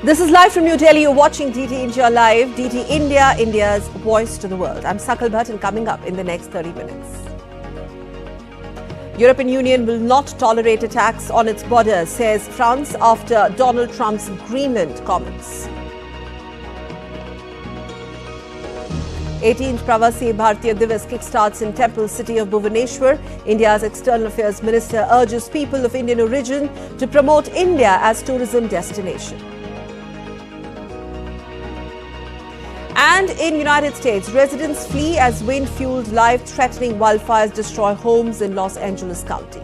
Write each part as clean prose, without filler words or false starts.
This is live from New Delhi. You're watching DT India Live, DT India, India's voice to the world. I'm Sakal Bhatt, and coming up in the next 30 minutes. European Union will not tolerate attacks on its borders, says France after Donald Trump's Greenland comments. 18th Pravasi Bharatiya Divas kickstarts in temple city of Bhubaneswar. India's External Affairs Minister urges people of Indian origin to promote India as tourism destination. And in United States, residents flee as wind-fueled life-threatening wildfires destroy homes in Los Angeles County.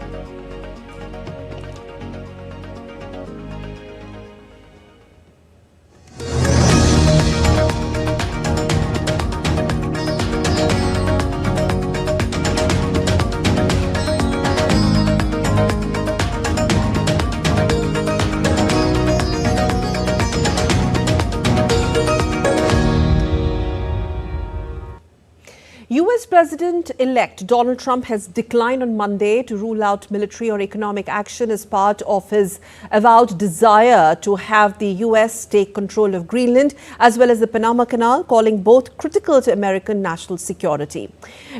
US President-elect Donald Trump has declined on Monday to rule out military or economic action as part of his avowed desire to have the US take control of Greenland as well as the Panama Canal, calling both critical to American national security.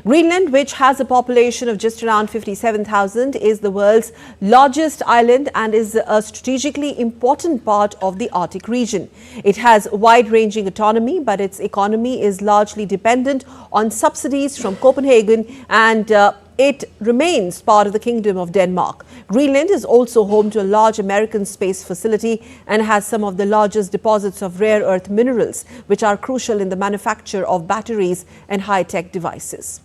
Greenland, which has a population of just around 57,000, is the world's largest island and is a strategically important part of the Arctic region. It has wide-ranging autonomy, but its economy is largely dependent on subsidies from Copenhagen, and it remains part of the Kingdom of Denmark. Greenland is also home to a large American space facility and has some of the largest deposits of rare earth minerals, which are crucial in the manufacture of batteries and high-tech devices.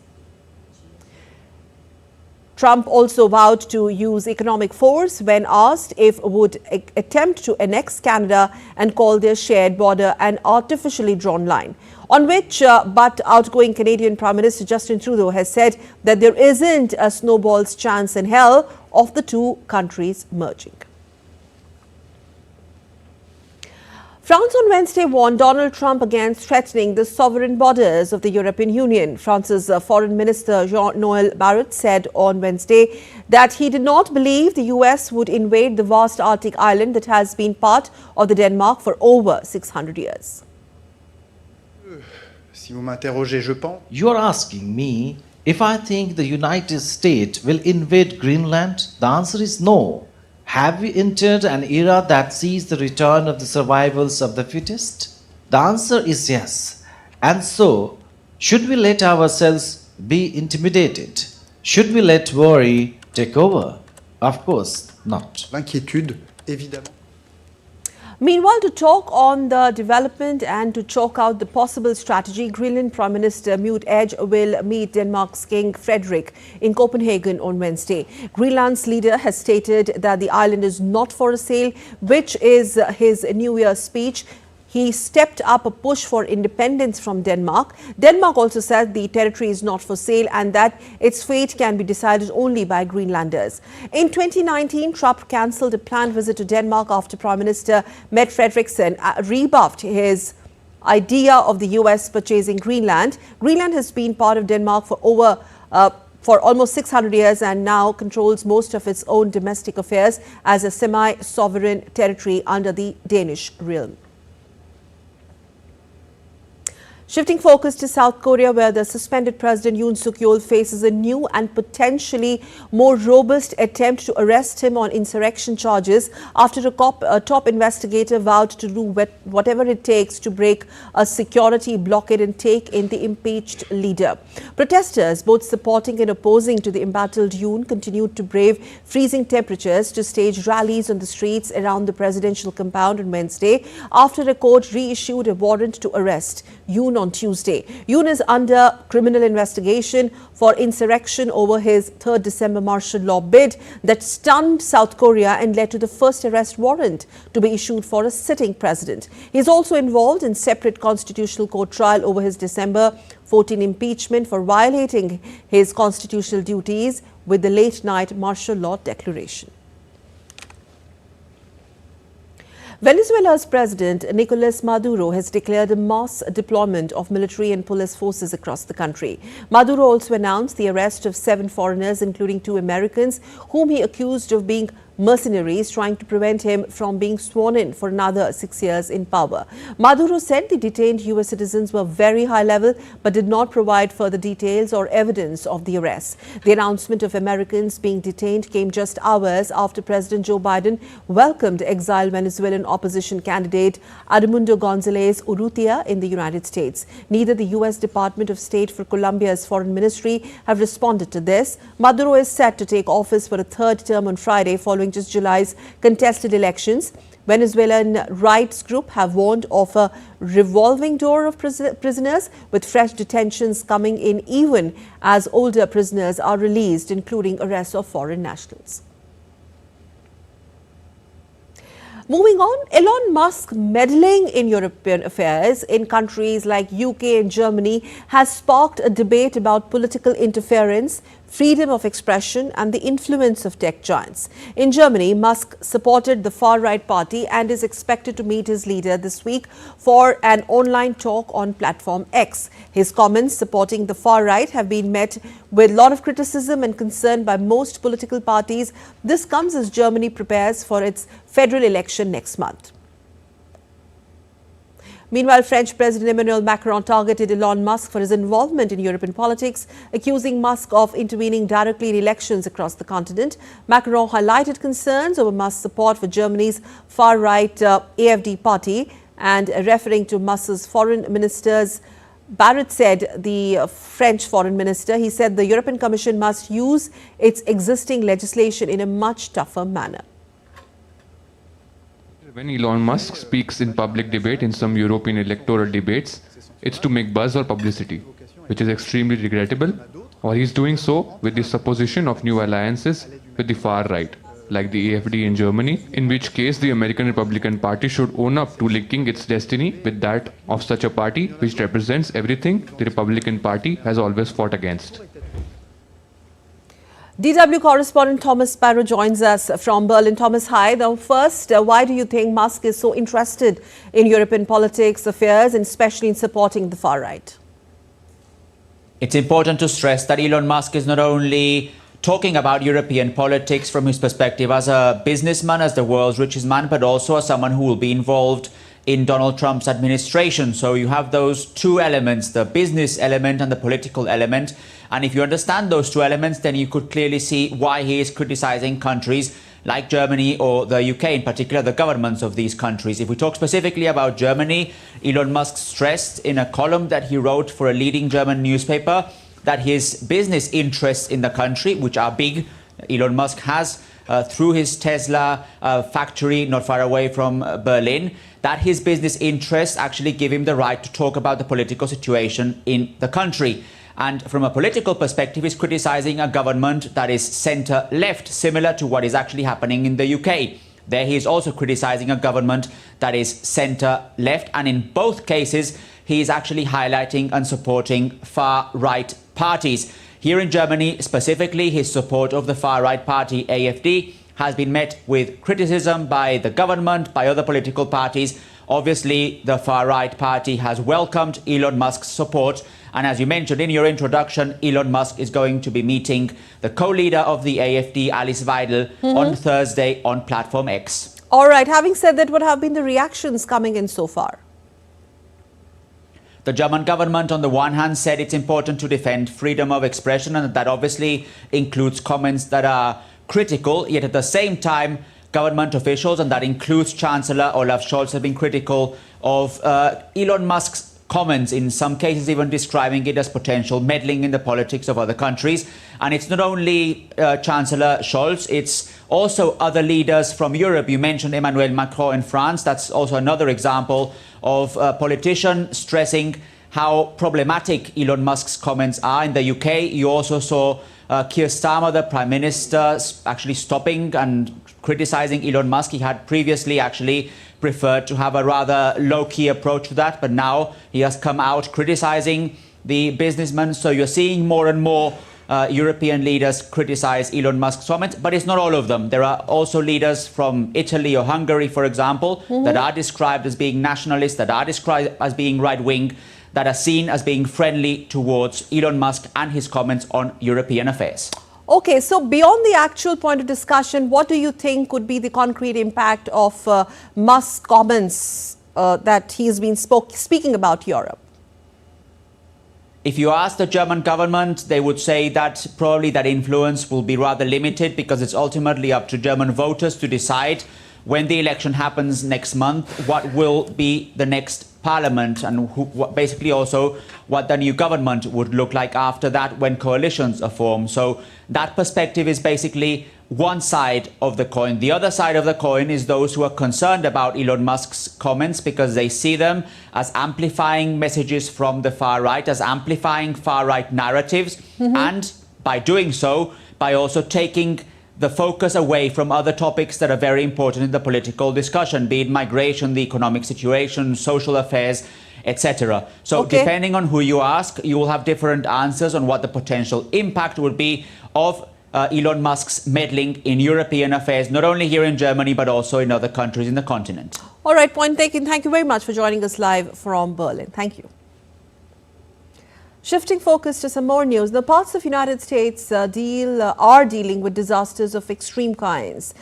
Trump also vowed to use economic force when asked if would attempt to annex Canada and call their shared border an artificially drawn line, on which but outgoing Canadian Prime Minister Justin Trudeau has said that there isn't a snowball's chance in hell of the two countries merging. France on Wednesday warned Donald Trump against threatening the sovereign borders of the European Union. France's Foreign Minister Jean-Noël Barrot said on Wednesday that he did not believe the US would invade the vast Arctic island that has been part of the Denmark for over 600 years. You are asking me if I think the United States will invade Greenland? The answer is no. Have we entered an era that sees the return of the survivals of the fittest? The answer is yes. And so, should we let ourselves be intimidated? Should we let worry take over? Of course not. L'inquiétude, évidemment. Meanwhile, to talk on the development and to chalk out the possible strategy, Greenland Prime Minister Mute Edge will meet Denmark's King Frederik in Copenhagen on Wednesday. Greenland's leader has stated that the island is not for sale, which is his New Year's speech. He stepped up a push for independence from Denmark. Denmark also said the territory is not for sale and that its fate can be decided only by Greenlanders. In 2019, Trump cancelled a planned visit to Denmark after Prime Minister Mette Frederiksen rebuffed his idea of the US purchasing Greenland. Greenland has been part of Denmark for almost 600 years and now controls most of its own domestic affairs as a semi-sovereign territory under the Danish realm. Shifting focus to South Korea, where the suspended President Yoon Suk-yeol faces a new and potentially more robust attempt to arrest him on insurrection charges after a top investigator vowed to do whatever it takes to break a security blockade and take in the impeached leader. Protesters, both supporting and opposing to the embattled Yoon, continued to brave freezing temperatures to stage rallies on the streets around the presidential compound on Wednesday after a court reissued a warrant to arrest Yoon on Tuesday. Yoon is under criminal investigation for insurrection over his 3rd December martial law bid that stunned South Korea and led to the first arrest warrant to be issued for a sitting president. He is also involved in separate constitutional court trial over his December 14 impeachment for violating his constitutional duties with the late-night martial law declaration. Venezuela's President Nicolas Maduro has declared a mass deployment of military and police forces across the country. Maduro also announced the arrest of 7 foreigners, including 2 Americans, whom he accused of being mercenaries trying to prevent him from being sworn in for another 6 years in power. Maduro said the detained US citizens were very high level but did not provide further details or evidence of the arrests. The announcement of Americans being detained came just hours after President Joe Biden welcomed exiled Venezuelan opposition candidate Edmundo González Urrutia in the United States. Neither the US Department of State or Colombia's foreign ministry have responded to this. Maduro is set to take office for a third term on Friday following just July's contested elections. Venezuelan rights group have warned of a revolving door of prisoners, with fresh detentions coming in even as older prisoners are released, including arrests of foreign nationals. Moving on, Elon Musk meddling in European affairs in countries like UK and Germany has sparked a debate about political interference, freedom of expression and the influence of tech giants. In Germany, Musk supported the far-right party and is expected to meet his leader this week for an online talk on platform X. His comments supporting the far-right have been met with a lot of criticism and concern by most political parties. This comes as Germany prepares for its federal election next month. Meanwhile, French President Emmanuel Macron targeted Elon Musk for his involvement in European politics, accusing Musk of intervening directly in elections across the continent. Macron highlighted concerns over Musk's support for Germany's far-right AfD party, and referring to Musk's foreign ministers, Barrett said, the French foreign minister, he said the European Commission must use its existing legislation in a much tougher manner. When Elon Musk speaks in public debate in some European electoral debates, it's to make buzz or publicity, which is extremely regrettable, or he's doing so with the supposition of new alliances with the far right, like the AfD in Germany, in which case the American Republican Party should own up to linking its destiny with that of such a party which represents everything the Republican Party has always fought against. DW correspondent Thomas Sparrow joins us from Berlin. Thomas, hi. Now, first, why do you think Musk is so interested in European politics affairs and especially in supporting the far right? It's important to stress that Elon Musk is not only talking about European politics from his perspective as a businessman, as the world's richest man, but also as someone who will be involved in Donald Trump's administration. So you have those two elements, the business element and the political element. And if you understand those two elements, then you could clearly see why he is criticizing countries like Germany or the UK, in particular the governments of these countries. If we talk specifically about Germany, Elon Musk stressed in a column that he wrote for a leading German newspaper that his business interests in the country, which are big, Elon Musk has through his Tesla factory not far away from Berlin, that his business interests actually give him the right to talk about the political situation in the country. And from a political perspective, he's criticizing a government that is centre-left, similar to what is actually happening in the UK. There he is also criticizing a government that is centre-left. And in both cases, he is actually highlighting and supporting far-right parties. Here in Germany, specifically, his support of the far-right party, AfD, has been met with criticism by the government, by other political parties. Obviously, the far-right party has welcomed Elon Musk's support. And as you mentioned in your introduction, Elon Musk is going to be meeting the co-leader of the AfD, Alice Weidel, on Thursday on Platform X. All right. Having said that, what have been the reactions coming in so far? The German government, on the one hand, said it's important to defend freedom of expression, and that obviously includes comments that are critical. Yet at the same time, government officials, and that includes Chancellor Olaf Scholz, have been critical of Elon Musk's comments, in some cases even describing it as potential meddling in the politics of other countries. And it's not only Chancellor Scholz, it's also other leaders from Europe. You mentioned Emmanuel Macron in France. That's also another example of a politician stressing how problematic Elon Musk's comments are. In the UK, you also saw Keir Starmer, the Prime Minister, actually stopping and criticizing Elon Musk. He had previously actually preferred to have a rather low-key approach to that, but now he has come out criticizing the businessman. So you're seeing more and more European leaders criticize Elon Musk's comments, but it's not all of them. There are also leaders from Italy or Hungary, for example, that are described as being nationalists, that are described as being right-wing, that are seen as being friendly towards Elon Musk and his comments on European affairs. Okay, so beyond the actual point of discussion, what do you think could be the concrete impact of Musk's comments that he's been speaking about Europe? If you ask the German government, they would say that probably that influence will be rather limited because it's ultimately up to German voters to decide when the election happens next month, what will be the next parliament and basically also what the new government would look like after that when coalitions are formed. So that perspective is basically one side of the coin. The other side of the coin is those who are concerned about Elon Musk's comments because they see them as amplifying messages from the far right, as amplifying far right narratives, and by doing so, by also taking the focus away from other topics that are very important in the political discussion, be it migration, the economic situation, social affairs, etc. So depending on who you ask, you will have different answers on what the potential impact would be of Elon Musk's meddling in European affairs, not only here in Germany, but also in other countries in the continent. All right, point taken. Thank you very much for joining us live from Berlin. Thank you. Shifting focus to some more news, the parts of United States are dealing with disasters of extreme kinds.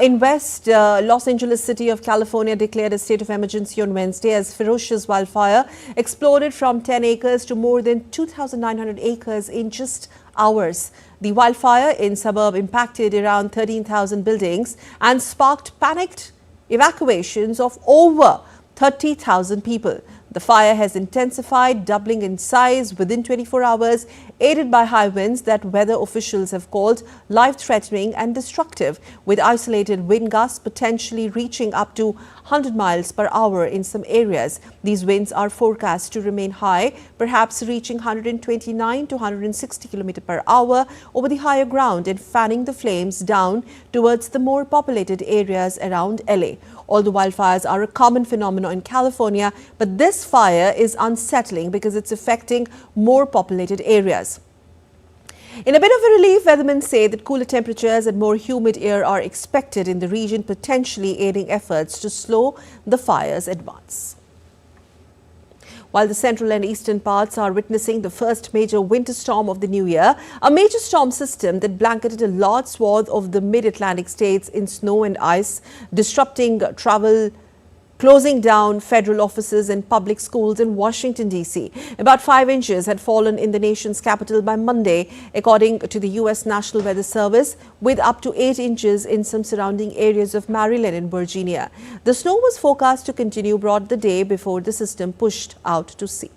In West Los Angeles City of California declared a state of emergency on Wednesday as ferocious wildfire exploded from 10 acres to more than 2,900 acres in just hours. The wildfire in suburb impacted around 13,000 buildings and sparked panicked evacuations of over 30,000 people. The fire has intensified, doubling in size within 24 hours, aided by high winds that weather officials have called life-threatening and destructive, with isolated wind gusts potentially reaching up to 100 miles per hour in some areas. These winds are forecast to remain high, perhaps reaching 129 to 160 km per hour over the higher ground and fanning the flames down towards the more populated areas around LA. Although wildfires are a common phenomenon in California, but this fire is unsettling because it's affecting more populated areas. In a bit of a relief, weathermen say that cooler temperatures and more humid air are expected in the region, potentially aiding efforts to slow the fire's advance. While the central and eastern parts are witnessing the first major winter storm of the new year, a major storm system that blanketed a large swath of the mid-Atlantic states in snow and ice, disrupting travel, closing down federal offices and public schools in Washington, D.C. About 5 inches had fallen in the nation's capital by Monday, according to the U.S. National Weather Service, with up to 8 inches in some surrounding areas of Maryland and Virginia. The snow was forecast to continue throughout the day before the system pushed out to sea.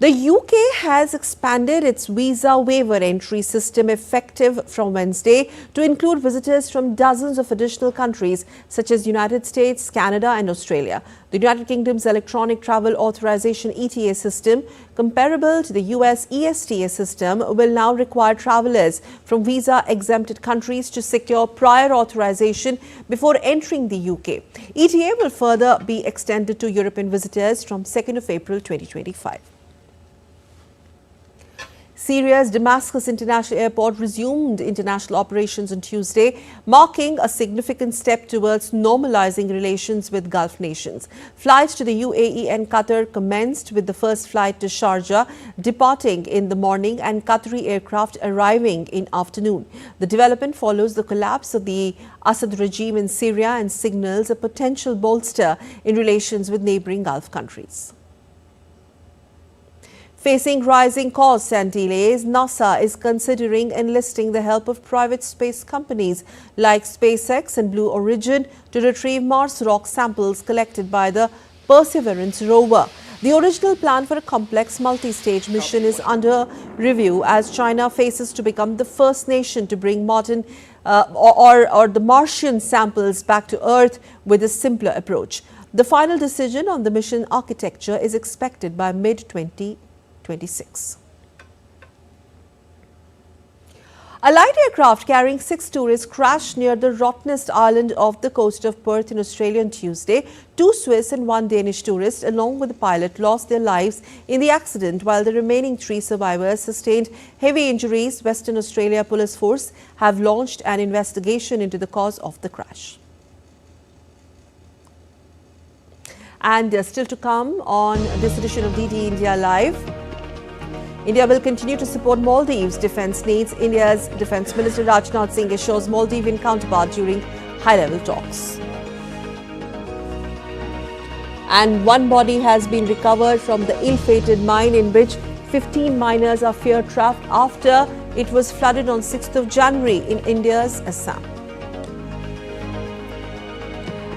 The UK has expanded its visa waiver entry system effective from Wednesday to include visitors from dozens of additional countries such as United States, Canada and Australia. The United Kingdom's electronic travel authorization ETA system, comparable to the US ESTA system, will now require travelers from visa-exempted countries to secure prior authorization before entering the UK. ETA will further be extended to European visitors from 2nd of April 2025. Syria's Damascus International Airport resumed international operations on Tuesday, marking a significant step towards normalizing relations with Gulf nations. Flights to the UAE and Qatar commenced, with the first flight to Sharjah departing in the morning and Qatari aircraft arriving in afternoon. The development follows the collapse of the Assad regime in Syria and signals a potential bolster in relations with neighboring Gulf countries. Facing rising costs and delays, NASA is considering enlisting the help of private space companies like SpaceX and Blue Origin to retrieve Mars rock samples collected by the Perseverance rover. The original plan for a complex multi-stage mission is under review as China faces to become the first nation to bring modern or the Martian samples back to Earth with a simpler approach. The final decision on the mission architecture is expected by mid-2026. A light aircraft carrying 6 tourists crashed near the rottenest island of the coast of Perth in Australia on Tuesday. 2 Swiss and 1 Danish tourists, along with the pilot, lost their lives in the accident, while the remaining 3 survivors sustained heavy injuries. Western Australia Police Force have launched an investigation into the cause of the crash. And still to come on this edition of DD India Live. India will continue to support Maldives' defence needs. India's Defence Minister Rajnath Singh assures Maldivian counterpart during high-level talks. And one body has been recovered from the ill-fated mine in which 15 miners are fear trapped after it was flooded on 6th of January in India's Assam.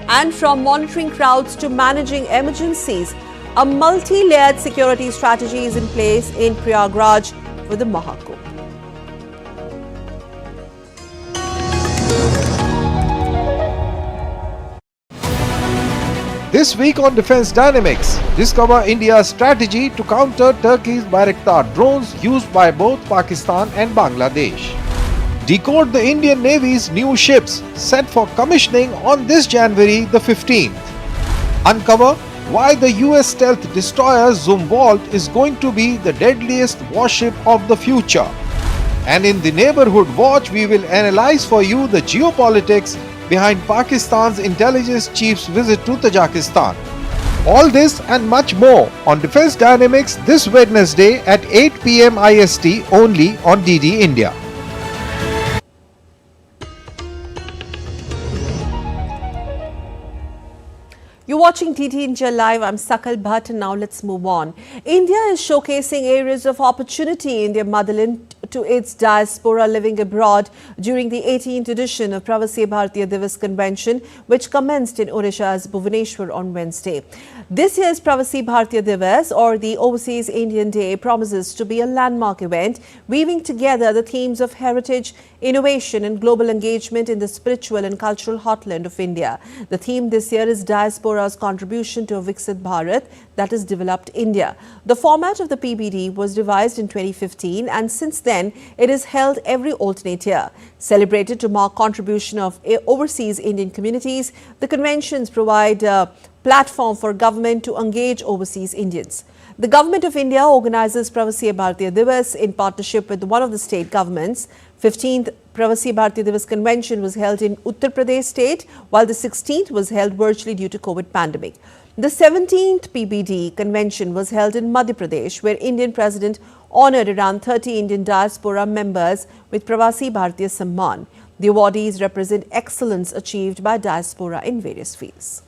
And from monitoring crowds to managing emergencies, a multi-layered security strategy is in place in Prayagraj for the Mahakumbh. This week on Defence Dynamics, discover India's strategy to counter Turkey's Bayraktar drones used by both Pakistan and Bangladesh. Decode the Indian Navy's new ships set for commissioning on this January the 15th. Uncover why the US stealth destroyer Zumwalt is going to be the deadliest warship of the future. And in the Neighborhood Watch, we will analyze for you the geopolitics behind Pakistan's intelligence chief's visit to Tajikistan. All this and much more on Defence Dynamics this Wednesday at 8 PM IST only on DD India. You're watching DD India Live. I'm Sakal Bhatt, and now let's move on. India is showcasing areas of opportunity in their motherland to its diaspora living abroad during the 18th edition of Pravasi Bharatiya Divas convention, which commenced in Odisha's Bhubaneswar on Wednesday. This year's Pravasi Bharatiya Divas, or the Overseas Indian Day, promises to be a landmark event, weaving together the themes of heritage, innovation and global engagement in the spiritual and cultural heartland of India. The theme this year is Diaspora's Contribution to a Viksit Bharat, that is developed India. The format of the PBD was revised in 2015, and since then it is held every alternate year. Celebrated to mark contribution of overseas Indian communities, the conventions provide a platform for government to engage overseas Indians. The Government of India organizes Pravasi Bharatiya Divas in partnership with one of the state governments. 15th Pravasi Bharatiya Divas convention was held in Uttar Pradesh state, while the 16th was held virtually due to COVID pandemic. The 17th PBD convention was held in Madhya Pradesh, where Indian President honoured around 30 Indian diaspora members with Pravasi Bharatiya Samman. The awardees represent excellence achieved by diaspora in various fields.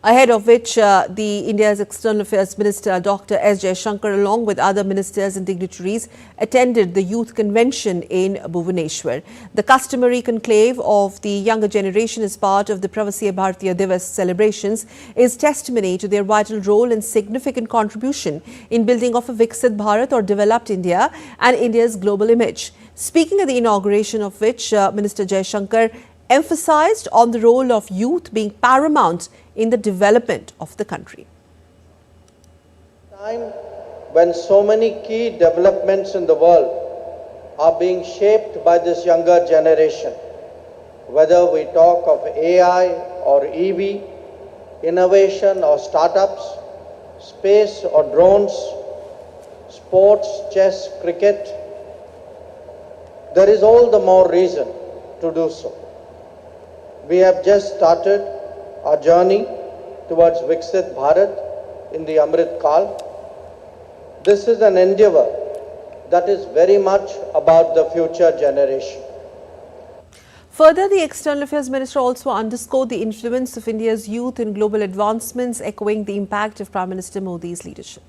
Ahead of which the India's External Affairs Minister Dr. S. Jaishankar, along with other ministers and dignitaries, attended the youth convention in Bhubaneswar. The customary conclave of the younger generation as part of the Pravasi Bharatiya Divas celebrations is testimony to their vital role and significant contribution in building of a Viksit Bharat, or developed India, and India's global image. Speaking at the inauguration of which, Minister Jaishankar emphasized on the role of youth being paramount in the development of the country. Time when so many key developments in the world are being shaped by this younger generation, whether we talk of AI or EV, innovation or startups, space or drones, sports, chess, cricket, there is all the more reason to do so. We have just started our journey towards Viksit Bharat in the Amrit Kal. This is an endeavor that is very much about the future generation. Further, the External Affairs Minister also underscored the influence of India's youth in global advancements, echoing the impact of Prime Minister Modi's leadership.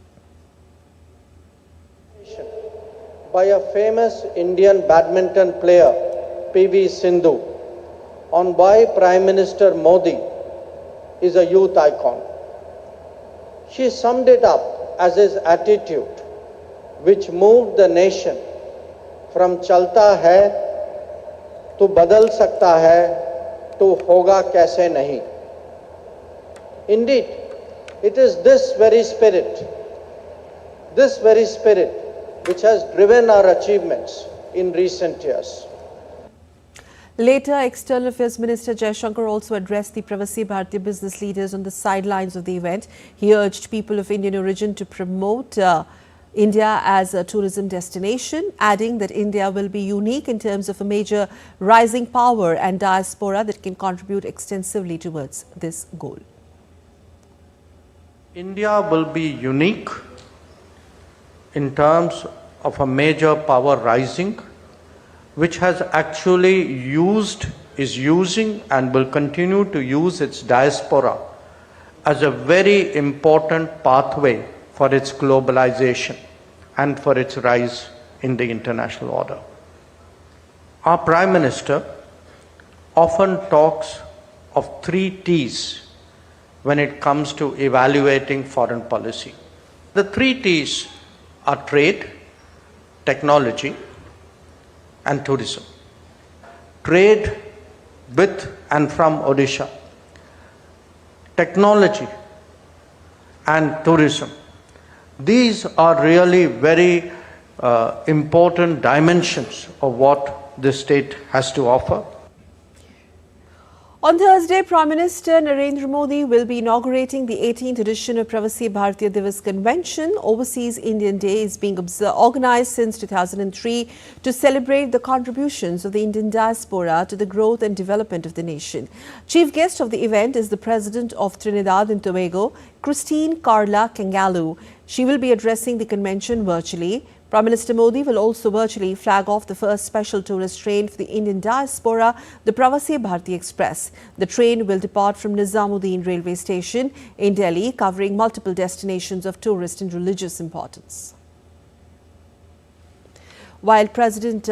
By a famous Indian badminton player, PV Sindhu, on why Prime Minister Modi is a youth icon. She summed it up as his attitude, which moved the nation from chalta hai to badal sakta hai to hoga kaise nahi. Indeed, it is this very spirit which has driven our achievements in recent years. Later, External Affairs Minister Jaishankar also addressed the Pravasi Bharatiya business leaders on the sidelines of the event. He urged people of Indian origin to promote India as a tourism destination, adding that India will be unique in terms of a major rising power and diaspora that can contribute extensively towards this goal. India will be unique in terms of a major power rising, which has actually is using and will continue to use its diaspora as a very important pathway for its globalization and for its rise in the international order. Our Prime Minister often talks of 3 T's when it comes to evaluating foreign policy. The 3 T's are trade, technology, and tourism. Trade with and from Odisha, technology and tourism. These are really very important dimensions of what the state has to offer. On Thursday, Prime Minister Narendra Modi will be inaugurating the 18th edition of Pravasi Bharatiya Divas Convention. Overseas Indian Day is being organized since 2003 to celebrate the contributions of the Indian diaspora to the growth and development of the nation. Chief guest of the event is the President of Trinidad and Tobago, Christine Carla Kangaloo. She will be addressing the convention virtually. Prime Minister Modi will also virtually flag off the first special tourist train for the Indian diaspora, the Pravasi Bharati Express. The train will depart from Nizamuddin railway station in Delhi, covering multiple destinations of tourist and religious importance. While President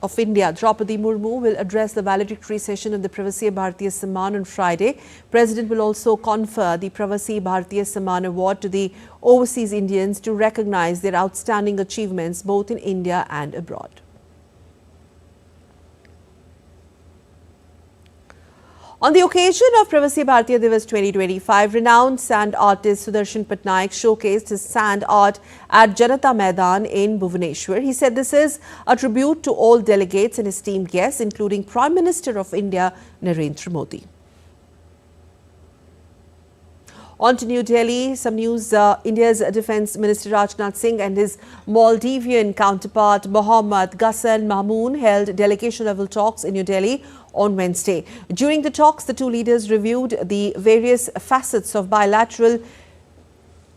of India, Draupadi Murmu, will address the valedictory session of the Pravasi Bharatiya Samman on Friday. President will also confer the Pravasi Bharatiya Samman Award to the overseas Indians to recognize their outstanding achievements both in India and abroad. On the occasion of Pravasi Bharatiya Divas 2025, renowned sand artist Sudarshan Patnaik showcased his sand art at Janata Maidan in Bhubaneswar. He said this is a tribute to all delegates and esteemed guests, including Prime Minister of India, Narendra Modi. On to New Delhi, some news. India's Defence Minister Rajnath Singh and his Maldivian counterpart Mohammad Ghassan Mahmood held delegation-level talks in New Delhi on Wednesday. During the talks, the two leaders reviewed the various facets of bilateral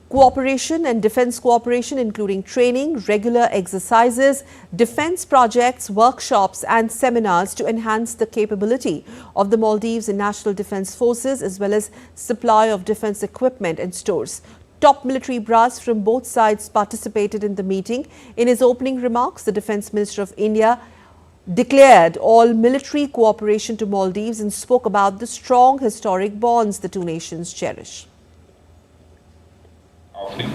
cooperation and defence cooperation, including training, regular exercises, defence projects, workshops and seminars to enhance the capability of the Maldives and National Defence Forces, as well as supply of defence equipment and stores. Top military brass from both sides participated in the meeting. In his opening remarks, the Defence Minister of India declared all military cooperation to Maldives and spoke about the strong historic bonds the two nations cherish. Offering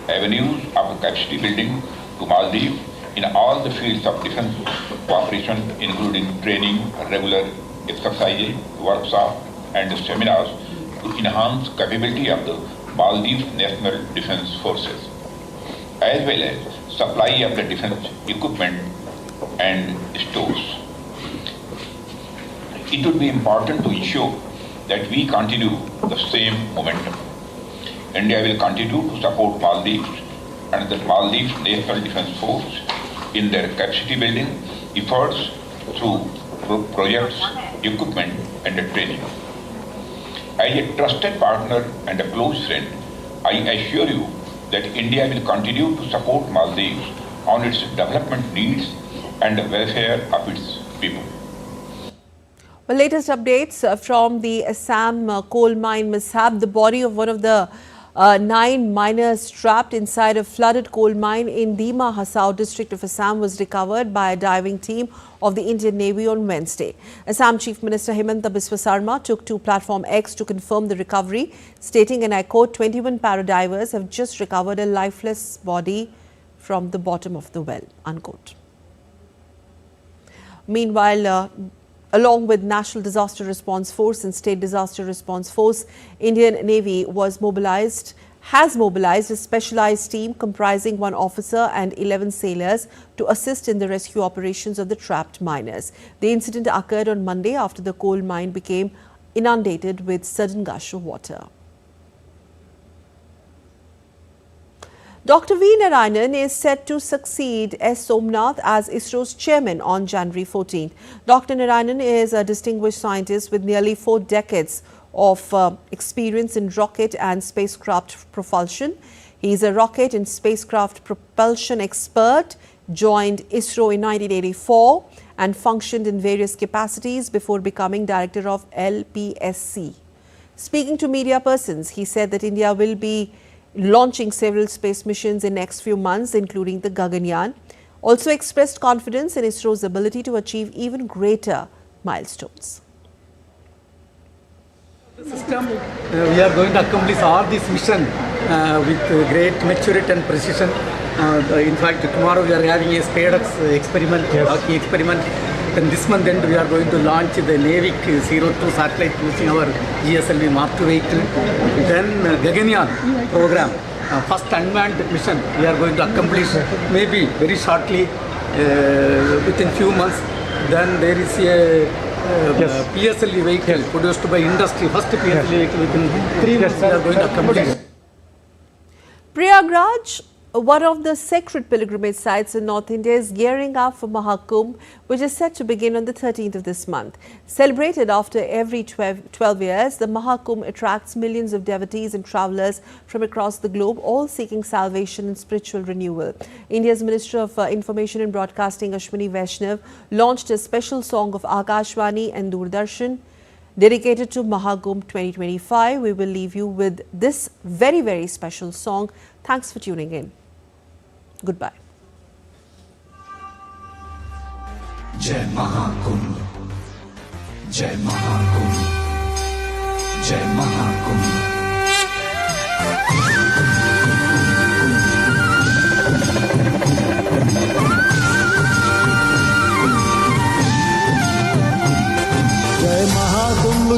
avenues of capacity building to Maldives in all the fields of defence cooperation, including training, regular exercises, workshops and seminars to enhance capability of the Maldives National Defence Forces, as well as supply of the defence equipment and stores. It would be important to ensure that we continue the same momentum. India will continue to support Maldives and the Maldives National Defence Force in their capacity building efforts through projects, equipment and training. As a trusted partner and a close friend, I assure you that India will continue to support Maldives on its development needs and the welfare of its people. Well, latest updates from the Assam coal mine mishap. The body of one of the 9 miners trapped inside a flooded coal mine in Dima Hasao district of Assam was recovered by a diving team of the Indian Navy on Wednesday. Assam Chief Minister Himanta Biswa Sarma took to Platform X to confirm the recovery, stating, and I quote, 21 paradivers have just recovered a lifeless body from the bottom of the well, unquote. Meanwhile, along with National Disaster Response Force and State Disaster Response Force, Indian Navy has mobilized a specialized team comprising 1 officer and 11 sailors to assist in the rescue operations of the trapped miners. The incident occurred on Monday after the coal mine became inundated with sudden gush of water. Dr. V. Narayanan is set to succeed S. Somnath as ISRO's chairman on January 14th. Dr. Narayanan is a distinguished scientist with nearly 4 decades of experience in rocket and spacecraft propulsion. He is a rocket and spacecraft propulsion expert, joined ISRO in 1984 and functioned in various capacities before becoming director of LPSC. Speaking to media persons, he said that India will be launching several space missions in next few months, including the Gaganyaan. Also expressed confidence in ISRO's ability to achieve even greater milestones. System, we are going to accomplish all this mission with great maturity and precision. In fact, tomorrow we are having a SpaceX experiment, hockey experiment. Then this month end we are going to launch the NAVIC 02 satellite using our GSLV Mark II vehicle. Then Gaganyaan program, first unmanned mission we are going to accomplish maybe very shortly, within few months. Then there is a PSLV vehicle produced by industry, first PSLV vehicle within 3 months we are going to accomplish. Prayagraj, one of the sacred pilgrimage sites in North India, is gearing up for Mahakumbh, which is set to begin on the 13th of this month. Celebrated after every 12 years, the Mahakumbh attracts millions of devotees and travellers from across the globe, all seeking salvation and spiritual renewal. India's Minister of Information and Broadcasting, Ashwini Vaishnav, launched a special song of Akashvani and Doordarshan dedicated to Mahakumbh 2025. We will leave you with this very, very special song. Thanks for tuning in. Goodbye. Jai Mahakumbh, Jai Mahakumbh, Jai Mahakumbh.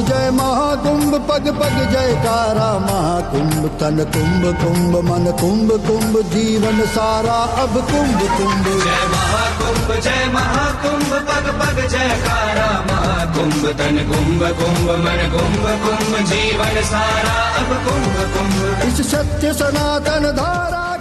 जय महाकुंभ पग पग जयकारा महाकुंभ तन कुंभ कुंभ मन कुंभ कुंभ जीवन सारा अब कुंभ कुंभ जय महाकुंभ पग पग जयकारा महाकुंभ तन कुंभ कुंभ मन कुंभ कुंभ जीवन सारा अब कुंभ कुंभ इस सत्य सनातन धारा